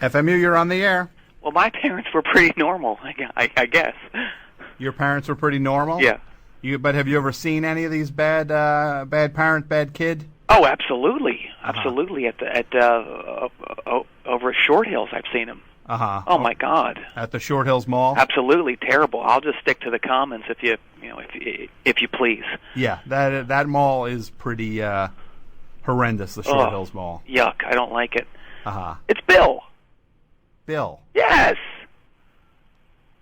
FMU, you're on the air. Well, my parents were pretty normal, I guess. Your parents were pretty normal? Yeah. But have you ever seen any of these bad parent, bad kid? Oh, absolutely, absolutely. Over at Short Hills, I've seen them. Oh my God. At the Short Hills Mall? Absolutely terrible. I'll just stick to the Commons if you please. Yeah, that mall is pretty horrendous. The Short Hills Mall. Yuck! I don't like it. It's Bill. Bill. Yes.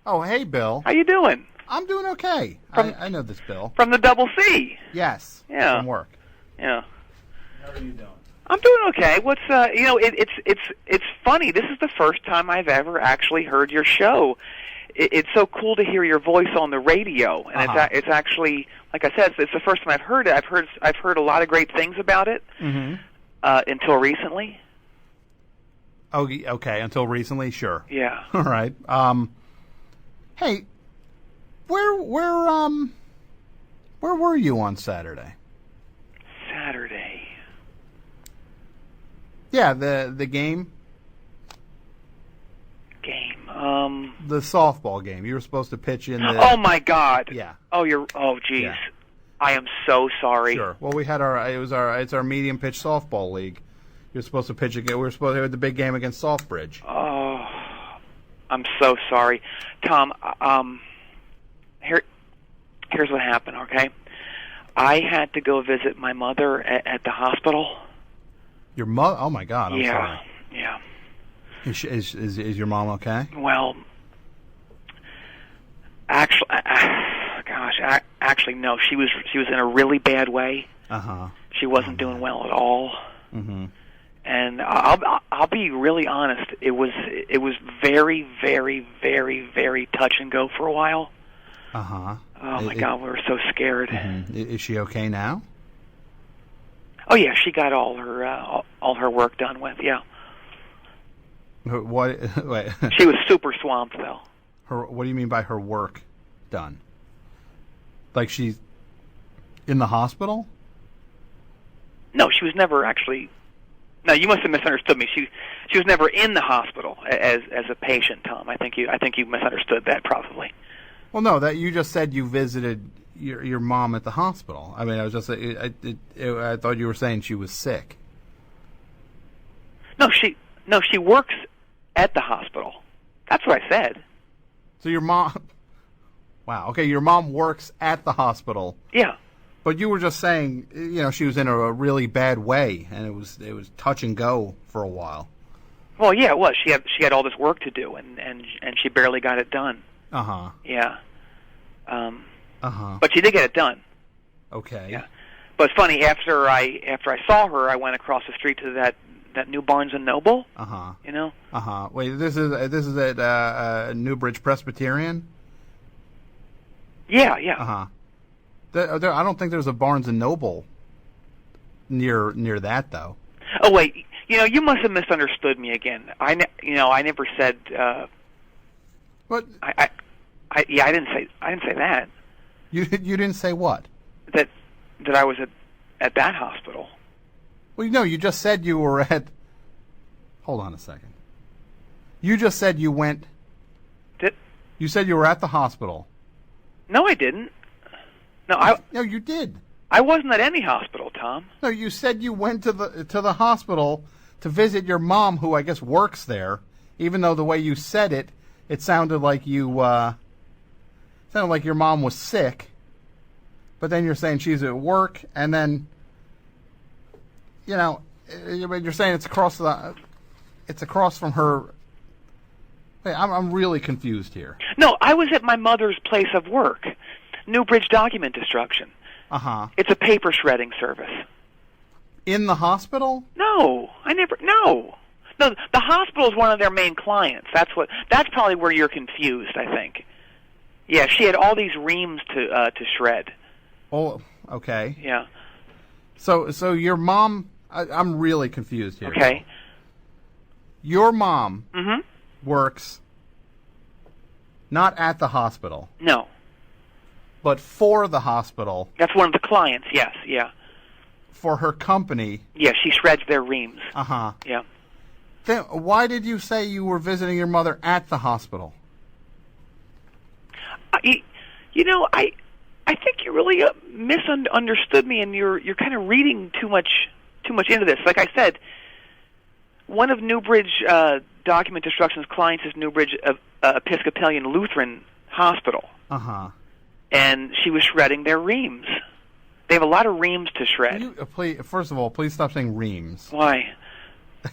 Oh, hey, Bill. How you doing? I'm doing okay. I know this Bill. From the Double C. Yes. Yeah. From work. Yeah. How are you doing? I'm doing okay. What's it's funny. This is the first time I've ever actually heard your show. It's so cool to hear your voice on the radio, and it's actually, like I said, it's the first time I've heard it. I've heard a lot of great things about it until recently. Oh, okay. Until recently, sure. Yeah. All right. Hey, where were you on Saturday? Saturday. Yeah, the game. The softball game. You were supposed to pitch in the. Oh my God. Yeah. Oh, geez. Yeah. I am so sorry. Sure. Well, we had it's our medium pitch softball league. You're supposed to pitch again. We were supposed to have the big game against Southbridge. Oh, I'm so sorry, Tom. Here's what happened. Okay, I had to go visit my mother at the hospital. Your mother? Oh my God! I'm sorry. Yeah. Is your mom okay? Well, actually, actually, no. She was in a really bad way. She wasn't doing well at all. And I'll be really honest. It was very, very, very, very touch and go for a while. Oh my God, we were so scared. Is she okay now? Oh yeah, she got all her work done with. Yeah. What? Wait. She was super swamped though. What do you mean by her work done? Like she's in the hospital? No, she was never actually. No, you must have misunderstood me. She was never in the hospital as a patient, Tom. I think you misunderstood that probably. Well, no, that you just said you visited your mom at the hospital. I mean, I was just I thought you were saying she was sick. No, she works at the hospital. That's what I said. So your mom. Wow. Okay, your mom works at the hospital. Yeah. But you were just saying, she was in a really bad way, and it was touch and go for a while. Well, yeah, it was. She had all this work to do, and she barely got it done. Yeah. But she did get it done. Okay. Yeah. But it's funny. After I saw her, I went across the street to that new Barnes and Noble. Wait, this is at Newbridge Presbyterian. Yeah. Yeah. I don't think there's a Barnes and Noble near that though. Oh wait, you must have misunderstood me again. I never said. What? I didn't say that. You didn't say what? That I was at that hospital. Well, you just said you were at. Hold on a second. You just said you went. You said you were at the hospital. No, I didn't. No, you did. I wasn't at any hospital, Tom. No, you said you went to the hospital to visit your mom, who I guess works there. Even though the way you said it, it sounded like your mom was sick. But then you're saying she's at work, and then you're saying it's across from her. Wait, I'm really confused here. No, I was at my mother's place of work. Newbridge Document Destruction. It's a paper shredding service. In the hospital? No, No, the hospital is one of their main clients. That's probably where you're confused, I think. Yeah, she had all these reams to shred. Oh, okay. Yeah. So your mom, I'm really confused here. Okay. Your mom works not at the hospital. No. But for the hospital. That's one of the clients, yes, yeah. For her company. Yeah, she shreds their reams. Yeah. Then why did you say you were visiting your mother at the hospital? I think you really misunderstood me, and you're kind of reading too much into this. Like I said, one of Newbridge Document Destruction's clients is Newbridge Episcopalian Lutheran Hospital. Uh-huh. And she was shredding their reams. They have a lot of reams to shred. First of all, please stop saying reams. Why?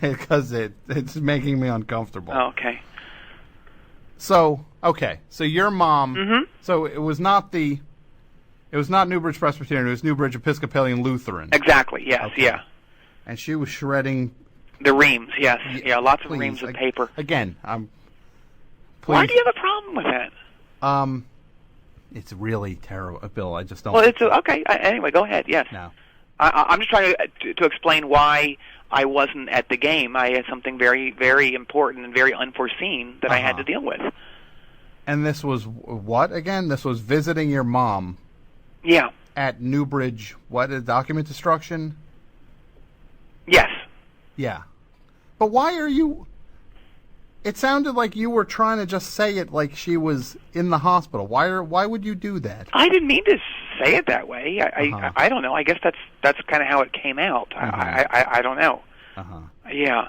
Because it's making me uncomfortable. Oh, okay. So your mom. Mm-hmm. So it was not Newbridge Presbyterian. It was Newbridge Episcopalian Lutheran. Exactly. Yes. Okay. Yeah. And she was shredding the reams. Yes. Yeah. Lots of reams of paper. Again, Why do you have a problem with that? It's really terrible, Bill. I just don't. Well, it's okay. Anyway, go ahead. Yes. No. I'm just trying to explain why I wasn't at the game. I had something very, very important and very unforeseen that I had to deal with. And this was what again? This was visiting your mom. Yeah. At Newbridge, document destruction? Yes. Yeah. But why are you... It sounded like you were trying to just say it like she was in the hospital. Why would you do that? I didn't mean to say it that way. I don't know. I guess that's kind of how it came out. I don't know. Uh-huh. Yeah.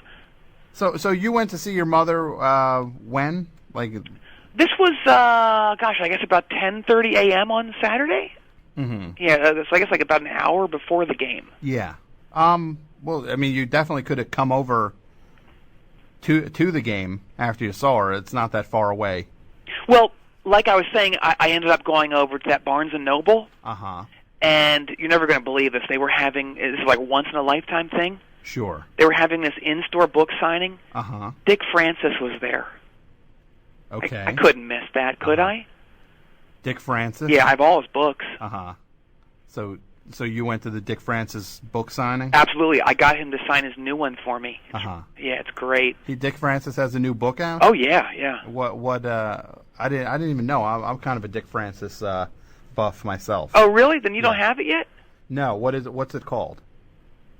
So you went to see your mother when? This was I guess about 10:30 a.m. on Saturday. Mm-hmm. Yeah, so I guess about an hour before the game. Yeah. Well, I mean, you definitely could have come over to the game after you saw her. It's not that far away. Well, like I was saying, I ended up going over to that Barnes & Noble. Uh-huh. And you're never going to believe this. They were having, this is like a once-in-a-lifetime thing. Sure. They were having this in-store book signing. Uh-huh. Dick Francis was there. Okay. I couldn't miss that, could I? Dick Francis? Yeah, I have all his books. Uh-huh. So you went to the Dick Francis book signing? Absolutely. I got him to sign his new one for me. Uh-huh. Yeah, it's great. Dick Francis has a new book out? Oh, yeah, yeah. I didn't even know. I'm kind of a Dick Francis buff myself. Oh, really? Then you don't have it yet? No. What's it called?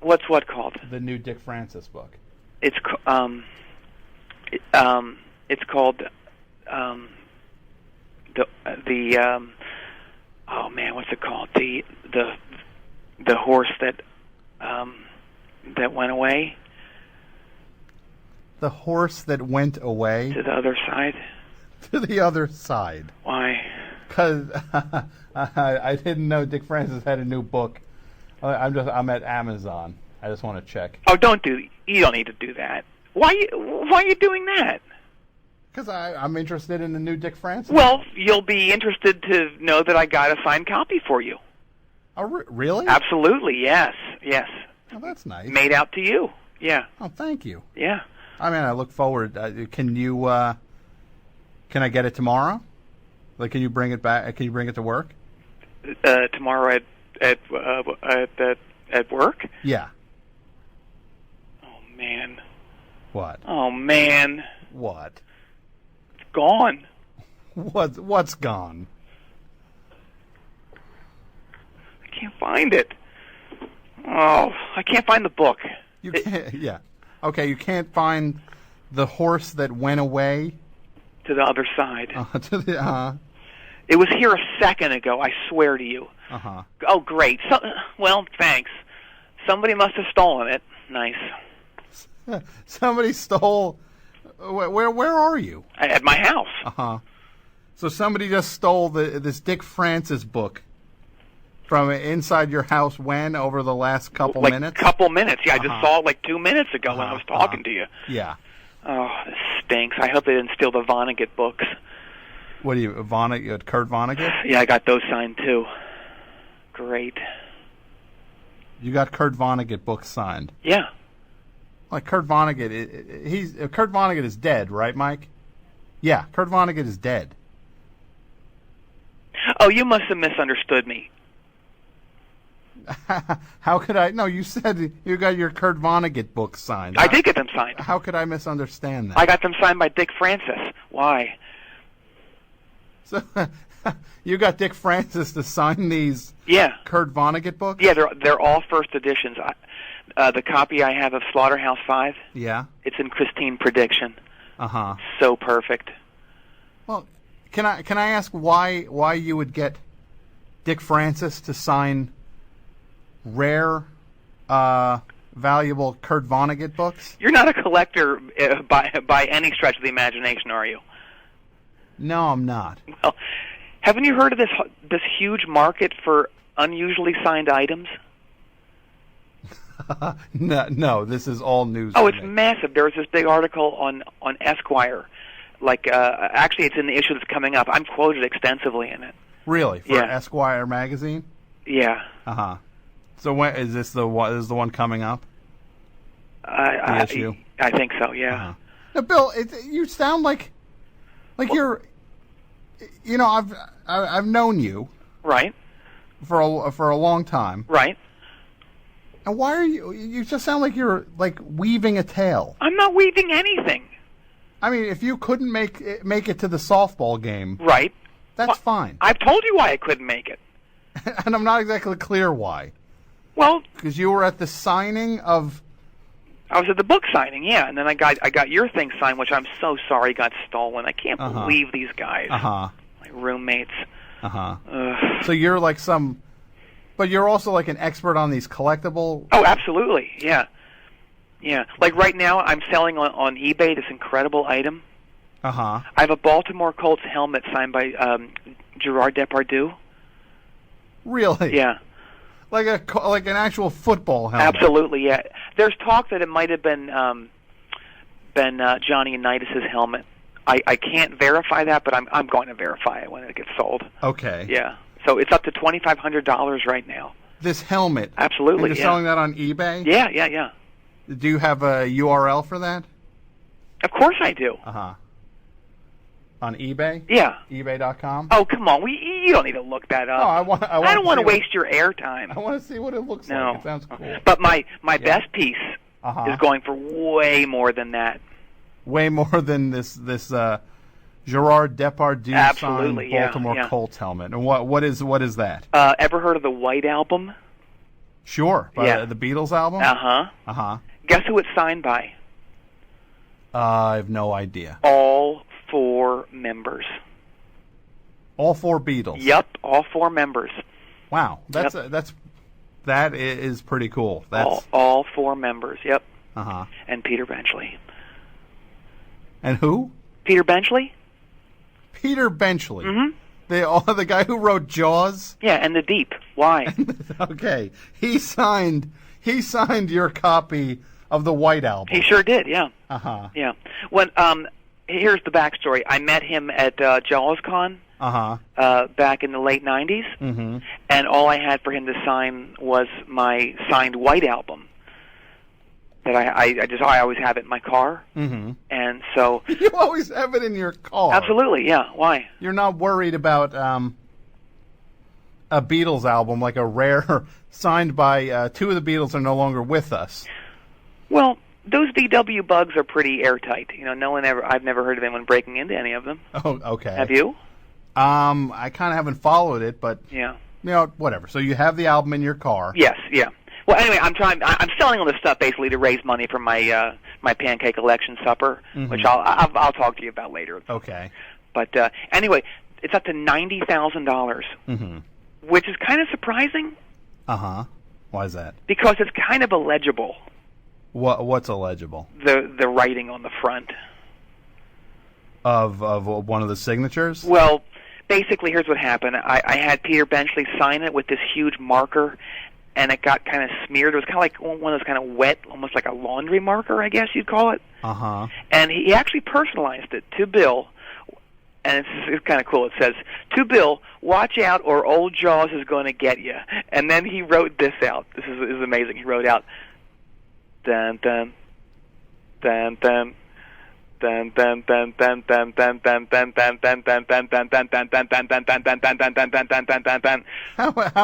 What's what called? The new Dick Francis book. It's called oh man, what's it called? The horse that went away. The horse that went away to the other side. To the other side. Why? Because I didn't know Dick Francis had a new book. I'm at Amazon. I just want to check. Oh, you don't need to do that. Why are you doing that? Because I'm interested in the new Dick Francis. Well, you'll be interested to know that I got a signed copy for you. Oh, really? Absolutely, yes. Oh, that's nice. Made out to you, yeah. Oh, thank you. Yeah. I mean, I look forward. Can I get it tomorrow? Can you bring it back? Can you bring it to work? Tomorrow at work? Yeah. Oh man. What? Oh man. What? It's gone. What's gone? I can't find it. Oh, I can't find the book. You can't. Yeah. Okay, you can't find the horse that went away to the other side. It was here a second ago. I swear to you. Oh, great. Well, thanks. Somebody must have stolen it. Nice. Somebody stole. Where are you? At my house. So somebody just stole this Dick Francis book from inside your house when over the last couple minutes? Couple minutes. Yeah, I just saw it 2 minutes ago when I was talking to you. Yeah. Oh, this stinks. I hope they didn't steal the Vonnegut books. What do you, Kurt Vonnegut? Yeah, I got those signed too. Great. You got Kurt Vonnegut books signed? Yeah. Kurt Vonnegut, Kurt Vonnegut is dead, right, Mike? Yeah, Kurt Vonnegut is dead. Oh, you must have misunderstood me. How could I? No, you said you got your Kurt Vonnegut books signed. I did get them signed. How could I misunderstand that? I got them signed by Dick Francis. Why? So you got Dick Francis to sign these Kurt Vonnegut books? Yeah, they're all first editions. The copy I have of Slaughterhouse-Five. Yeah. It's in Christine Prediction. Uh-huh. So perfect. Well, can I ask why you would get Dick Francis to sign rare, valuable Kurt Vonnegut books? You're not a collector by any stretch of the imagination, are you? No, I'm not. Well, haven't you heard of this huge market for unusually signed items? No, this is all news. Oh, it's massive. There was this big article on Esquire. Actually, it's in the issue that's coming up. I'm quoted extensively in it. Really? For Esquire magazine? Yeah. Uh-huh. So when is this the one coming up? The issue? I think so, yeah. Uh-huh. Now, Bill, you sound like you're, I've known you. Right. For a long time. Right. And why are you just sound like you're weaving a tale. I'm not weaving anything. I mean, if you couldn't make it to the softball game. Right. That's fine. I've told you why I couldn't make it. And I'm not exactly clear why. Well, because you were at the signing of... I was at the book signing, yeah, and then I got your thing signed, which I'm so sorry got stolen. I can't believe these guys. Uh-huh. My roommates. Uh-huh. So you're like but you're also like an expert on these collectible... Oh, absolutely, yeah. Yeah, like right now I'm selling on eBay this incredible item. Uh-huh. I have a Baltimore Colts helmet signed by Gerard Depardieu. Really? Yeah. Like an actual football helmet. Absolutely, yeah. There's talk that it might have been Johnny Unitas's helmet. I can't verify that, but I'm going to verify it when it gets sold. Okay. Yeah. So it's up to $2,500 right now. This helmet. Absolutely. And you're selling that on eBay? Yeah. Do you have a URL for that? Of course I do. Uh-huh. On eBay? Yeah. eBay.com? Oh, come on. You don't need to look that up. No, I don't want to waste your airtime. I want to see what it looks like. It sounds cool. But my best piece is going for way more than that. Way more than this Gerard Depardieu signed Baltimore Colts helmet. And what is that? Ever heard of the White Album? Sure. The Beatles album? Uh-huh. Uh-huh. Guess who it's signed by? I have no idea. All 4 members. All 4 Beatles? Yep, all 4 members. Wow. That is pretty cool. That's all 4 members, yep. Uh-huh. And Peter Benchley. And who? Peter Benchley. Peter Benchley. Mm-hmm. The guy who wrote Jaws? Yeah, and The Deep. Why? Okay. He signed your copy of the White Album. He sure did, yeah. Uh-huh. Yeah. When here's the backstory. I met him at JawsCon back in the late 90s, and all I had for him to sign was my signed White Album that I always have it in my car. Mm-hmm. And so... You always have it in your car? Absolutely, yeah. Why? You're not worried about a Beatles album, like a rare, signed by 2 of the Beatles are no longer with us? Well, those VW bugs are pretty airtight. I've never heard of anyone breaking into any of them. Oh, okay. Have you? I kind of haven't followed it, but yeah. Whatever. So you have the album in your car. Yes, yeah. Well, anyway, I'm selling all this stuff basically to raise money for my my pancake election supper, which I'll talk to you about later. Okay. But anyway, it's up to $90,000, which is kind of surprising. Uh-huh. Why is that? Because it's kind of illegible. What's illegible? The writing on the front of one of the signatures. Well, basically, here's what happened. I had Peter Benchley sign it with this huge marker, and it got kind of smeared. It was kind of like one of those kind of wet, almost like a laundry marker, I guess you'd call it. Uh-huh. And he actually personalized it to Bill, and it's kind of cool. It says, "To Bill, watch out or old Jaws is going to get you." And then he wrote this out. This is amazing. He wrote out, dun dun dun dun. How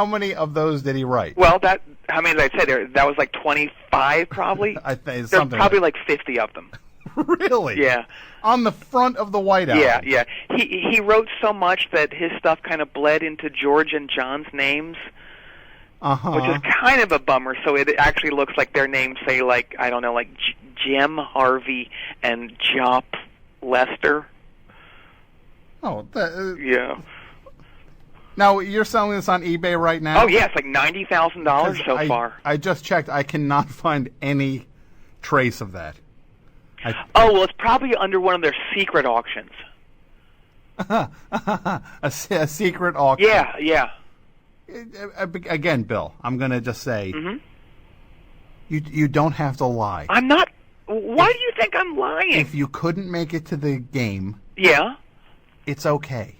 many of those did he write? Well, how many did I say there? That was like 25, probably. I think there's probably like 50 of them. Really? Yeah. On the front of the White Album. Yeah. He wrote so much that his stuff kind of bled into George and John's names. which is kind of a bummer. So it actually looks like their names say, like, I don't know, like Jim Harvey and Jop Lester. Oh, yeah. Now, you're selling this on eBay right now? Oh, yeah, it's like $90,000 so far. I just checked. I cannot find any trace of that. Well, it's probably under one of their secret auctions. a secret auction. Yeah. Again, Bill, I'm going to just say, you don't have to lie. I'm not. Why do you think I'm lying? If you couldn't make it to the game, it's okay.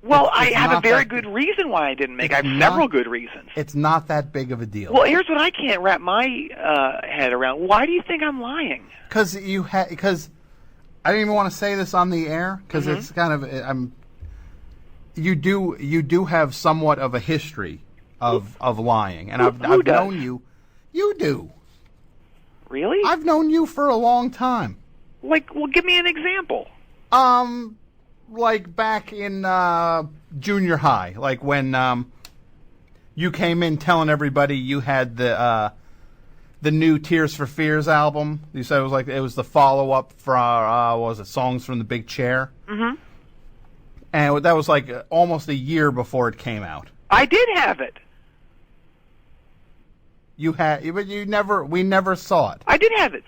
Well, I have a very good reason why I didn't make it. I have several good reasons. It's not that big of a deal. Well, here's what I can't wrap my head around. Why do you think I'm lying? Because I didn't even want to say this on the air because it's kind of You do have somewhat of a history of lying, and I've known you. You do. Really? I've known you for a long time. Like, well, give me an example. Like back in junior high, like when you came in telling everybody you had the new Tears for Fears album. You said it was the follow up for what was it, Songs from the Big Chair? Mm-hmm. And that was like almost a year before it came out. I did have it. You had, but we never saw it. I did have it.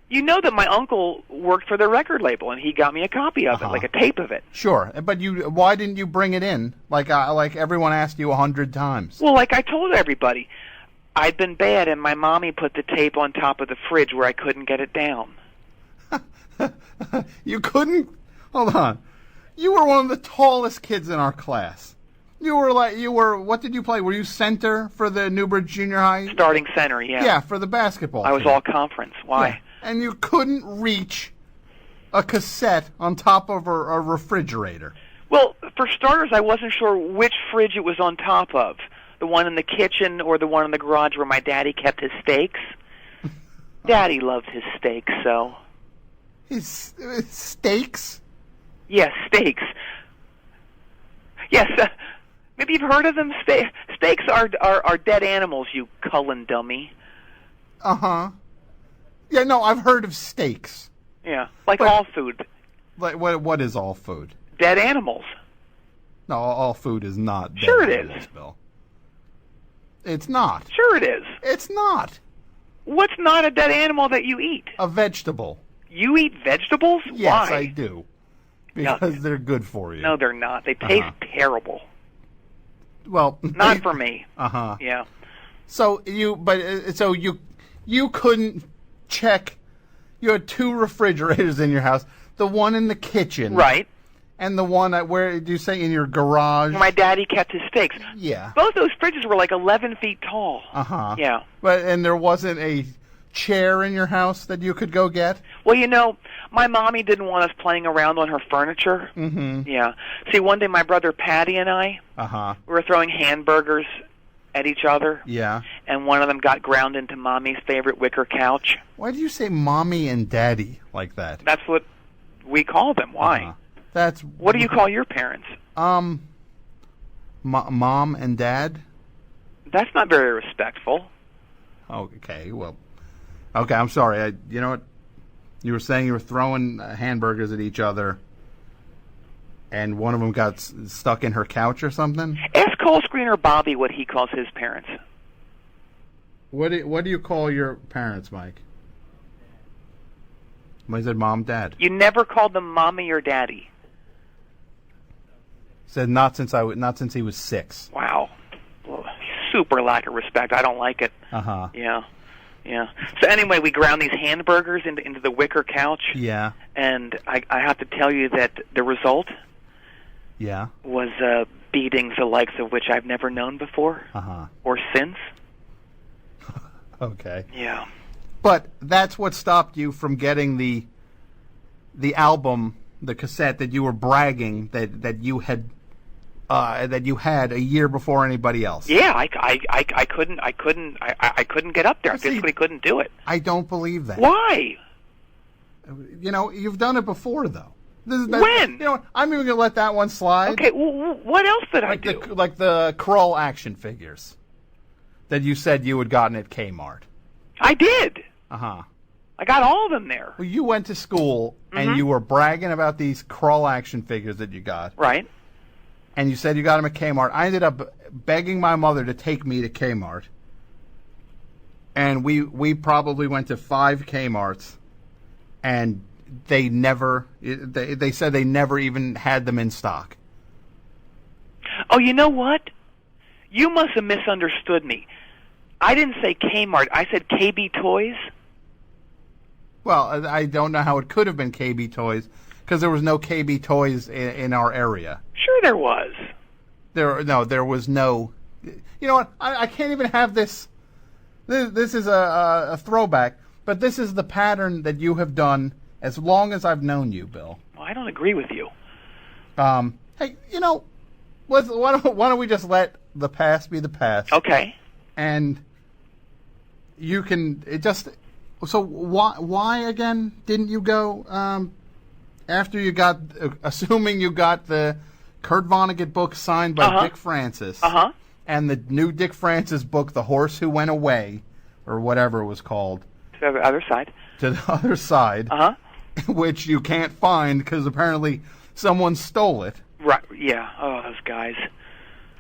You know that my uncle worked for the record label, and he got me a copy of it, like a tape of it. Sure, but why didn't you bring it in? Like everyone asked you 100 times. Well, like I told everybody, I'd been bad, and my mommy put the tape on top of the fridge where I couldn't get it down. You couldn't? Hold on. You were one of the tallest kids in our class. What did you play? Were you center for the Newbridge Junior High? Starting center, yeah. Yeah, for the basketball I was team. all conference. Why? Yeah. And you couldn't reach a cassette on top of a refrigerator. Well, for starters, I wasn't sure which fridge it was on top of. The one in the kitchen or the one in the garage where my daddy kept his steaks. Daddy loved his steaks, so... His steaks? Yes, steaks. Yes, maybe you've heard of them. Steaks are dead animals, you Cullen dummy. Uh-huh. Yeah, no, I've heard of steaks. Yeah, like all food. Like what is all food? Dead animals. No, all food is not dead Sure it animals, is. Bill. It's not. Sure it is. It's not. What's not a dead animal that you eat? A vegetable. You eat vegetables? Yes, Why? I do. Because they're good for you. No, they're not. They taste terrible. Well, not for me. Uh-huh. Yeah. So you couldn't check. You had two refrigerators in your house. The one in the kitchen. Right. And the one where did you say in your garage? My daddy kept his steaks. Yeah. Both those fridges were like 11 feet tall. Uh-huh. Yeah. And there wasn't a chair in your house that you could go get? Well, my mommy didn't want us playing around on her furniture. Mm-hmm. Yeah. See, one day my brother Patty and I we were throwing hamburgers at each other. Yeah. And one of them got ground into Mommy's favorite wicker couch. Why do you say Mommy and Daddy like that? That's what we call them. Why? What do you call your parents? Mom and Dad? That's not very respectful. Okay, well... Okay, I'm sorry. You know what? You were saying you were throwing hamburgers at each other, and one of them got stuck in her couch or something? Ask call screener Bobby what he calls his parents. What do you call your parents, Mike? He said mom, dad. You never called them mommy or daddy. Said not since he was 6. Wow. Well, super lack of respect. I don't like it. Uh-huh. Yeah. Yeah. So anyway, we ground these hamburgers into the wicker couch. Yeah. And I have to tell you that the result was beatings the likes of which I've never known before or since. Okay. Yeah. But that's what stopped you from getting the album, the cassette that you were bragging that you had a year before anybody else. Yeah, I couldn't get up there. I physically couldn't do it. I don't believe that. Why? You've done it before, though. When? I'm even going to let that one slide. Okay, what else did I do? Like the Krull action figures. that you said you had gotten at Kmart. I did. Uh-huh. I got all of them there. Well, you went to school, and you were bragging about these Krull action figures that you got. Right. And you said you got them at Kmart. I ended up begging my mother to take me to Kmart. And we probably went to 5 Kmarts, and they said they never even had them in stock. Oh, you know what? You must have misunderstood me. I didn't say Kmart. I said KB Toys. Well, I don't know how it could have been KB Toys, because there was no KB Toys in our area. Sure there was. There was no... You know what? I can't even have this... This is a throwback, but this is the pattern that you have done as long as I've known you, Bill. Well, I don't agree with you. Hey, you know, why don't we just let the past be the past? Okay. And you can... So why again didn't you go after you got, assuming you got the Kurt Vonnegut book signed by Dick Francis, and the new Dick Francis book, The Horse Who Went Away, or whatever it was called. To the other side. To the other side, which you can't find because apparently someone stole it. Right, yeah. Oh, those guys.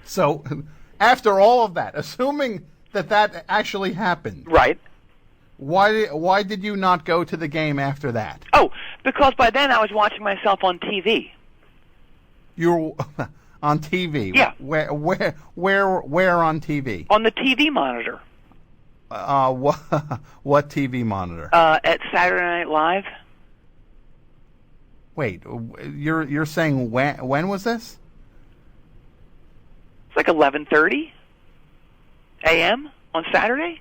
So after all of that, assuming that actually happened. Right. Why did you not go to the game after that? Oh, because by then I was watching myself on TV. You were on TV? Yeah. Where on TV? On the TV monitor. What TV monitor? At Saturday Night Live. Wait, you're saying when was this? It's like 11:30 a.m. on Saturday.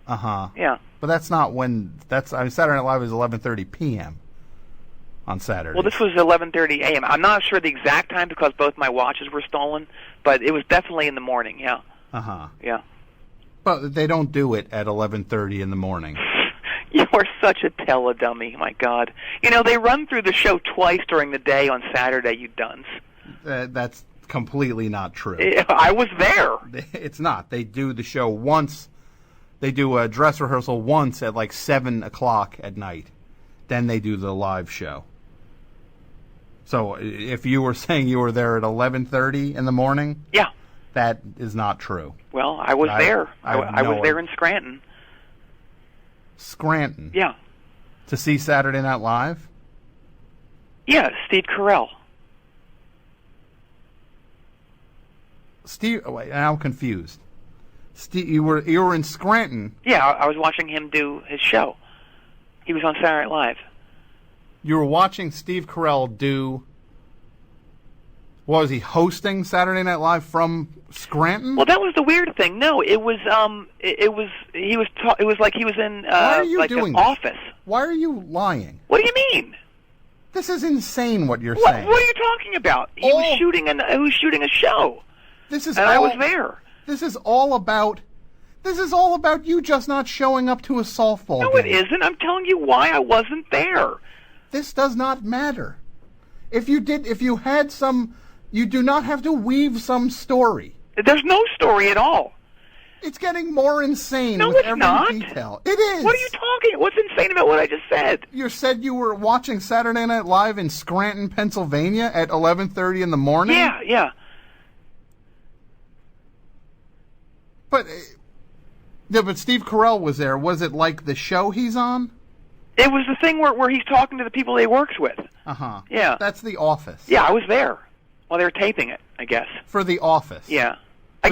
Yeah. But that's not when. Saturday Night Live is 11:30 p.m. on Saturday. Well, this was 11:30 a.m. I'm not sure the exact time because both my watches were stolen, but it was definitely in the morning. Yeah. Yeah. But they don't do it at 11:30 in the morning. You are such a teledummy, my God. You know, they run through the show twice during the day on Saturday, you dunce. That's completely not true. I was there. It's not. They do the show once. They do a dress rehearsal once at like 7 o'clock at night. Then they do the live show. So if you were saying you were there at 11:30 in the morning, yeah, that is not true. Well, I was there. I was there in Scranton. Scranton? Yeah. To see Saturday Night Live? Yeah, Steve Carell. Steve, wait, I'm confused. Steve, you were in Scranton. Yeah, I was watching him do his show. He was on Saturday Night Live. You were watching Steve Carell do... What was he hosting Saturday Night Live from Scranton? Well, that was the weird thing. No, it was like he was in Why are you like doing an this? office. Why are you lying? What do you mean? This is insane what you're saying. What are you talking about? He was shooting a show. I was there. This is all about you just not showing up to a softball game. No, it isn't. I'm telling you why I wasn't there. This does not matter. If you had some, you do not have to weave some story. There's no story at all. It's getting more insane with every not. detail. It is. What are you talking? What's insane about what I just said? You said you were watching Saturday Night Live in Scranton, Pennsylvania at 11:30 in the morning? Yeah. But Steve Carell was there. Was it like the show he's on? It was the thing where he's talking to the people he works with. Yeah. That's The Office. Yeah, I was there while they were taping it, I guess. For The Office. Yeah. I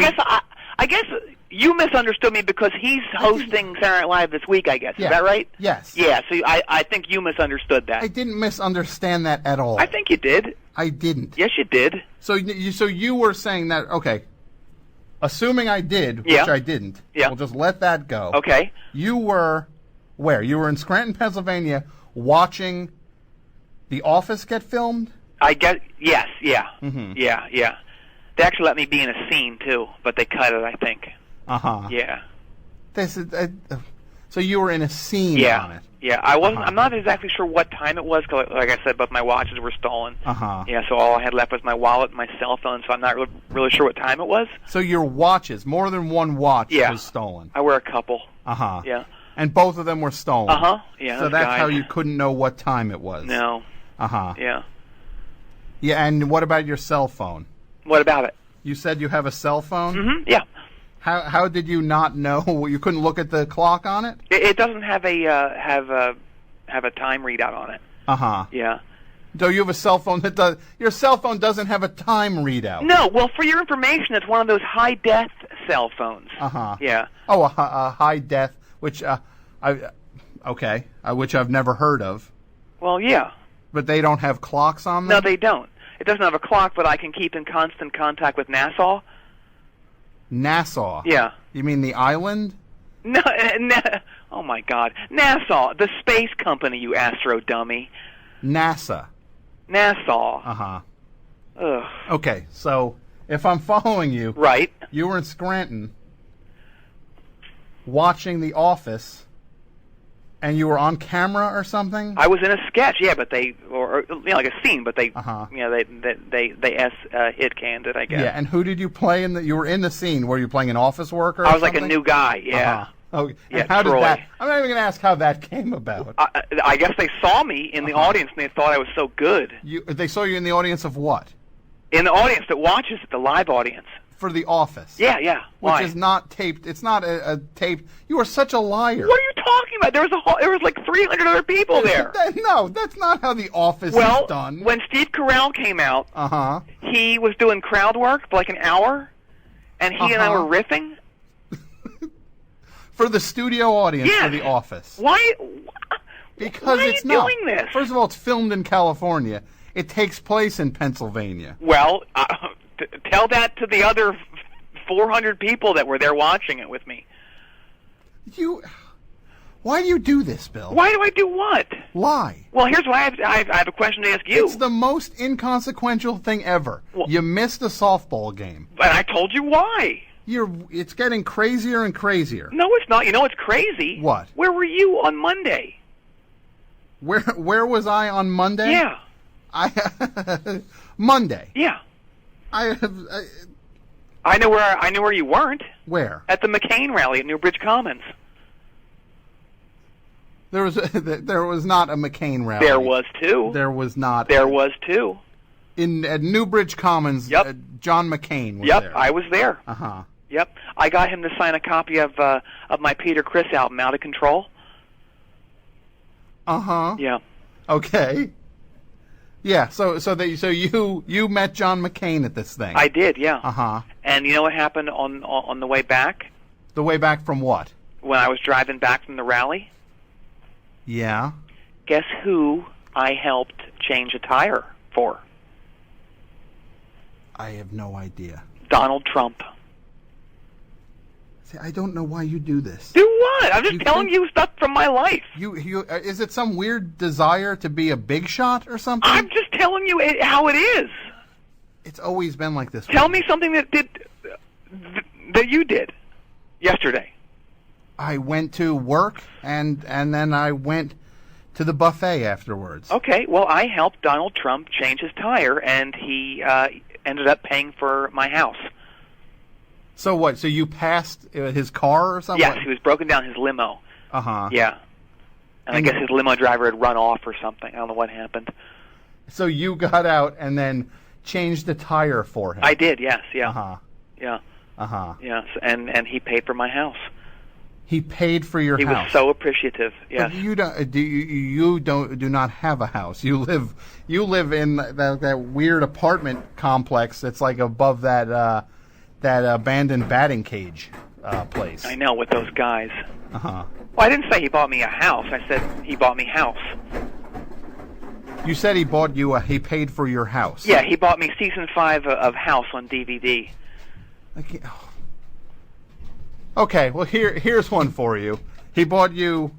guess you misunderstood me because he's hosting Saturday Night Live this week, I guess. Yeah. Is that right? Yes. Yeah, so I think you misunderstood that. I didn't misunderstand that at all. I think you did. I didn't. Yes, you did. So you were saying that, okay, assuming I did, which I didn't, we'll just let that go. Okay. You were where? You were in Scranton, Pennsylvania, watching The Office get filmed? Yes, yeah. Mm-hmm. Yeah. They actually let me be in a scene, too, but they cut it, I think. Yeah. This is So you were in a scene Yeah. on it. Yeah, I wasn't. I'm not exactly sure what time it was. 'Cause like I said, both my watches were stolen. Yeah, so all I had left was my wallet and my cell phone. So I'm not really sure what time it was. So your watches, more than one watch, was stolen. I wear a couple. Yeah. And both of them were stolen. Yeah. So that's how you couldn't know what time it was. No. Yeah. Yeah, and what about your cell phone? What about it? You said you have a cell phone? Yeah. How did you not know? You couldn't look at the clock on it? It doesn't have a time readout on it. Yeah. So you have a cell phone that does. Your cell phone doesn't have a time readout. No. Well, for your information, it's one of those high def cell phones. Yeah. Oh, a high def, which which I've never heard of. Well, yeah. But they don't have clocks on them? No, they don't. It doesn't have a clock, but I can keep in constant contact with Nassau. Nassau? Yeah. You mean the island? No, oh my God. Nassau, the space company, you astro dummy. NASA. Nassau. Ugh. Okay, so if I'm following you. Right. You were in Scranton watching The Office, and you were on camera or something? I was in a sketch, yeah, but like a scene, but they hit canned it, I guess. Yeah, and who did you play in you were in the scene? Were you playing an office worker? I was like a new guy, yeah. Oh, yeah, how Troy. did that? I'm not even going to ask how that came about. I guess they saw me in the audience and they thought I was so good. They saw you in the audience of what? In the audience that watches it, the live audience. For The Office. Yeah. Which is not taped. It's not a taped. You are such a liar. What are you talking about? There was like 300 other people there. No, that's not how The Office is done. When Steve Carell came out, he was doing crowd work for like an hour, and he and I were riffing. For the studio audience for The Office. Why? Because it's not. Why are you doing this? First of all, it's filmed in California. It takes place in Pennsylvania. Well, tell that to the other 400 people that were there watching it with me. Why do you do this, Bill? Why do I do what? Lie. Well, here's why I have a question to ask you. It's the most inconsequential thing ever. Well, you missed a softball game. And I told you why. It's getting crazier and crazier. No, it's not. You know what's crazy? What? Where were you on Monday? Where was I on Monday? Yeah. Monday. Yeah. I know where you weren't. Where? At the McCain rally at Newbridge Commons. There was not a McCain rally. There was too. There was not. There was too. At Newbridge Commons. Yep. John McCain was there. Yep, I was there. Yep, I got him to sign a copy of my Peter Criss album, Out of Control. Yeah. Okay. Yeah. So you met John McCain at this thing. I did. Yeah. And you know what happened on the way back? The way back from what? When I was driving back from the rally. Yeah. Guess who I helped change a tire for? I have no idea. Donald Trump. See, I don't know why you do this. Do what? I'm just telling you stuff from my life. Is it some weird desire to be a big shot or something? I'm just telling you how it is. It's always been like this. Tell me something that you did yesterday. I went to work and then I went to the buffet afterwards. Okay, well, I helped Donald Trump change his tire, and he ended up paying for my house. So what? So you passed his car or something? Yes, he was broken down, his limo. Yeah. And I guess his limo driver had run off or something. I don't know what happened. So you got out and then changed the tire for him? I did, yes, yeah. Yeah. Yes, and he paid for my house. He paid for your house. He was so appreciative. Yes. But you do not have a house. You live in that weird apartment complex that's like above that abandoned batting cage place. I know, with those guys. Well, I didn't say he bought me a house. I said he bought me house. You said he bought you he paid for your house. Yeah, he bought me season 5 of House on DVD. Okay, well here's one for you. He bought you.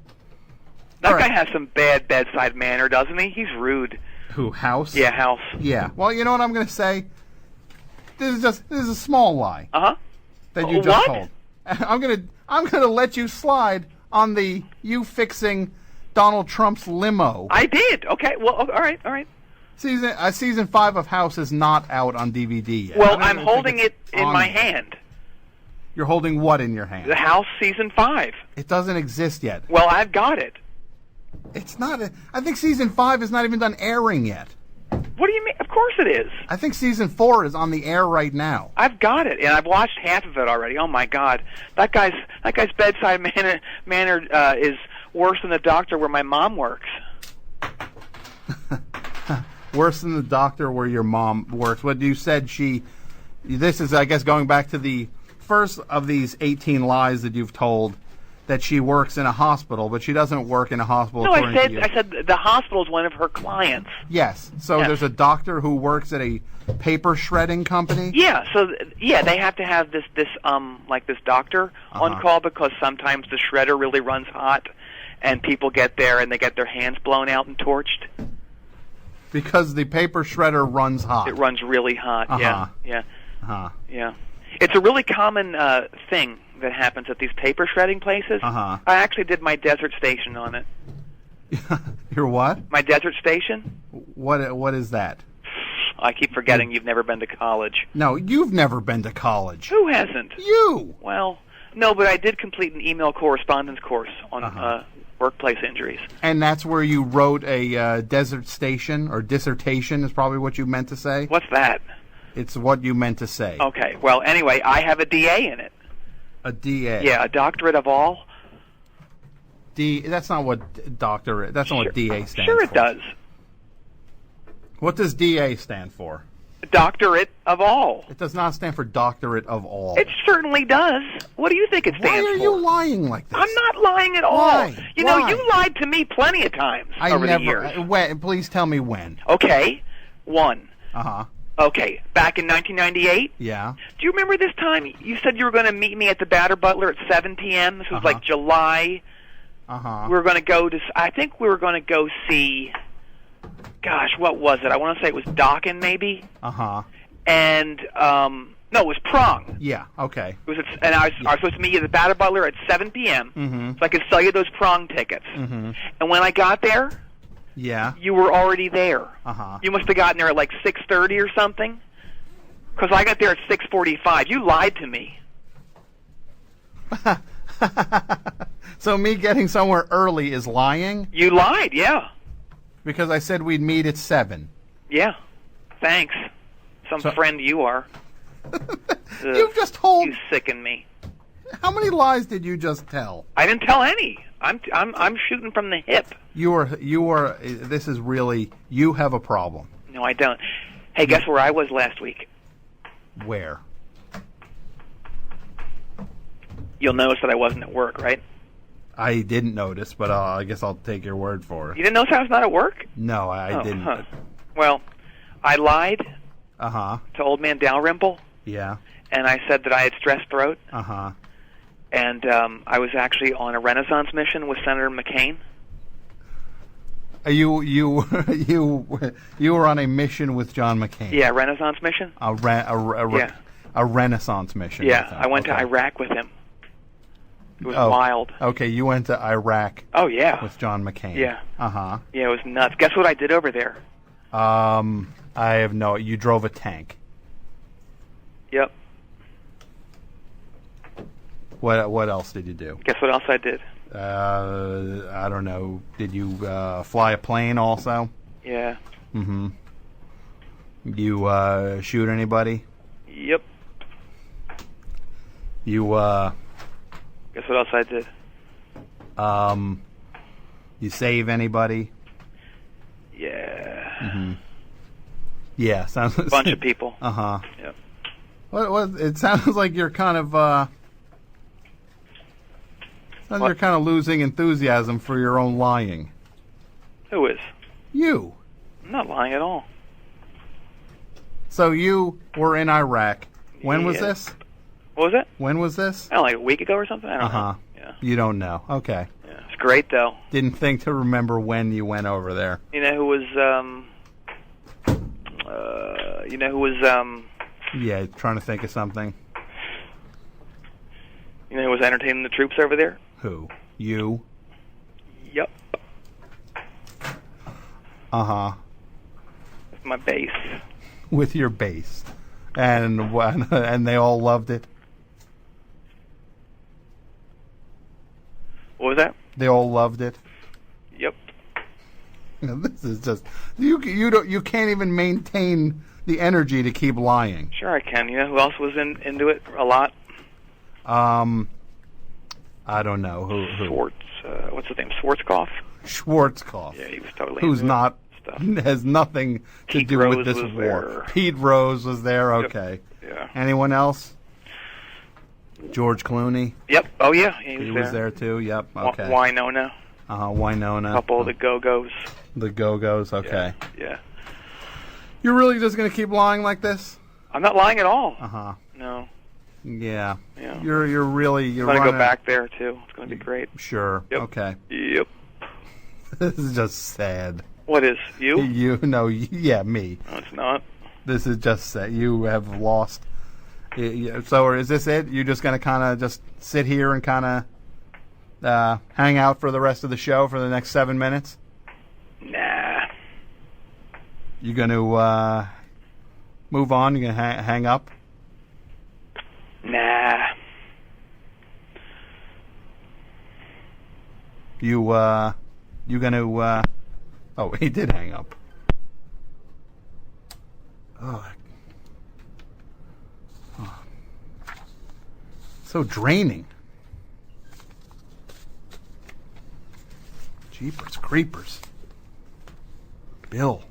That guy has some bad bedside manner, doesn't he? He's rude. Who, House? Yeah, House. Yeah. Well, you know what I'm going to say? This is a small lie. That you just told. I'm going to let you slide on the you fixing Donald Trump's limo. I did. Okay. Well, all right. Season 5 of House is not out on DVD yet. Well, I'm holding it in my hand. You're holding what in your hand? The House Season 5. It doesn't exist yet. Well, I've got it. It's not. I think Season 5 is not even done airing yet. What do you mean? Of course it is. I think Season 4 is on the air right now. I've got it, and I've watched half of it already. Oh my God, that guy's bedside manner is worse than the doctor where my mom works. Worse than the doctor where your mom works. What you said this is, I guess, going back to the first of these 18 lies that you've told, that she works in a hospital, but she doesn't work in a hospital. No, I said the hospital is one of her clients. Yes. So there's a doctor who works at a paper shredding company? Yeah, they have to have this doctor on call because sometimes the shredder really runs hot and people get there and they get their hands blown out and torched. Because the paper shredder runs hot. It runs really hot. Yeah. It's a really common thing that happens at these paper shredding places. I actually did my desert station on it. Your what? My desert station. What is that? I keep forgetting you've never been to college. No, you've never been to college. Who hasn't? You. Well, no, but I did complete an email correspondence course on workplace injuries. And that's where you wrote a desert station, or dissertation is probably what you meant to say? What's that? It's what you meant to say. Okay. Well, anyway, I have a DA in it. A DA? Yeah, a doctorate of all. That's not what doctorate. That's not what DA stands for. Sure it does. What does DA stand for? Doctorate of all. It does not stand for doctorate of all. It certainly does. What do you think it stands for? Why are you lying like this? I'm not lying at all. Why? You know, you lied to me plenty of times over the years. Please tell me when. Okay. One. Uh-huh. Okay. Back in 1998? Yeah. Do you remember this time you said you were going to meet me at the Batter Butler at 7 p.m.? This was like July. We were going to go to, I think we were going to go see, gosh, what was it? I want to say it was Dockin, maybe. And, no, it was Prong. Yeah, okay. It was I was supposed to meet you at the Batter Butler at 7 p.m. So I could sell you those Prong tickets. And when I got there, you were already there. You must have gotten there at like 6:30 or something. Because I got there at 6:45. You lied to me. So me getting somewhere early is lying? You lied, yeah. Because I said we'd meet at 7. Yeah. Thanks. Some friend you are. You've just told. You sicken me. How many lies did you just tell? I didn't tell any. I'm shooting from the hip. You are. This is really. You have a problem. No, I don't. Hey, guess where I was last week? Where? You'll notice that I wasn't at work, right? I didn't notice, but I guess I'll take your word for it. You didn't notice I was not at work? No, I didn't. Huh. Well, I lied. To Old Man Dalrymple. Yeah. And I said that I had stress throat. And I was actually on a Renaissance mission with Senator McCain. You were on a mission with John McCain. Yeah, Renaissance mission. A Renaissance mission. Yeah, I went to Iraq with him. It was wild. Okay, you went to Iraq. Oh yeah. With John McCain. Yeah. Yeah, it was nuts. Guess what I did over there? I have no. You drove a tank. Yep. What else did you do? Guess what else I did? I don't know. Did you fly a plane also? Yeah. You shoot anybody? Yep. You Guess what else I did? You save anybody? Yeah. Yeah, sounds a bunch of people. Yep. What? It sounds like you're kind of you're kind of losing enthusiasm for your own lying. Who is? You. I'm not lying at all. So you were in Iraq. When was this? What was it? When was this? I don't know, like a week ago or something? I don't know. Yeah. You don't know. Okay. Yeah. It's great, though. Didn't think to remember when you went over there. You know who was, Yeah, trying to think of something. You know who was entertaining the troops over there? Who? You. Yep. Uh-huh. With my bass. With your bass. And they all loved it? What was that? They all loved it? Yep. This is just... You can't even maintain the energy to keep lying. Sure I can. You know who else was into it a lot? I don't know. Who? Schwartz. What's his name? Schwarzkopf? Schwarzkopf. Yeah, he was totally Who's into not... stuff. Has nothing to Pete do Rose with this was war. there. Pete Rose was there? Okay. Yep. Yeah. Anyone else? George Clooney? Yep. Oh, yeah. He was, He was there too? Yep. Okay. Winona. Winona. A couple of the Go-Go's. The Go-Go's, okay. Yeah. You're really just going to keep lying like this? I'm not lying at all. Uh-huh. No. Yeah. Yeah. You're really... I'm going to go back there, too. It's going to be great. Sure. Yep. Okay. Yep. This is just sad. What is? You? No, yeah, me. No, it's not. This is just sad. You have lost. So is this it? You're just going to kind of just sit here and kind of hang out for the rest of the show for the next 7 minutes? Nah. You going to move on? You going to hang up? Nah. You going to... Oh, he did hang up. Oh. So draining. Jeepers creepers. Bill.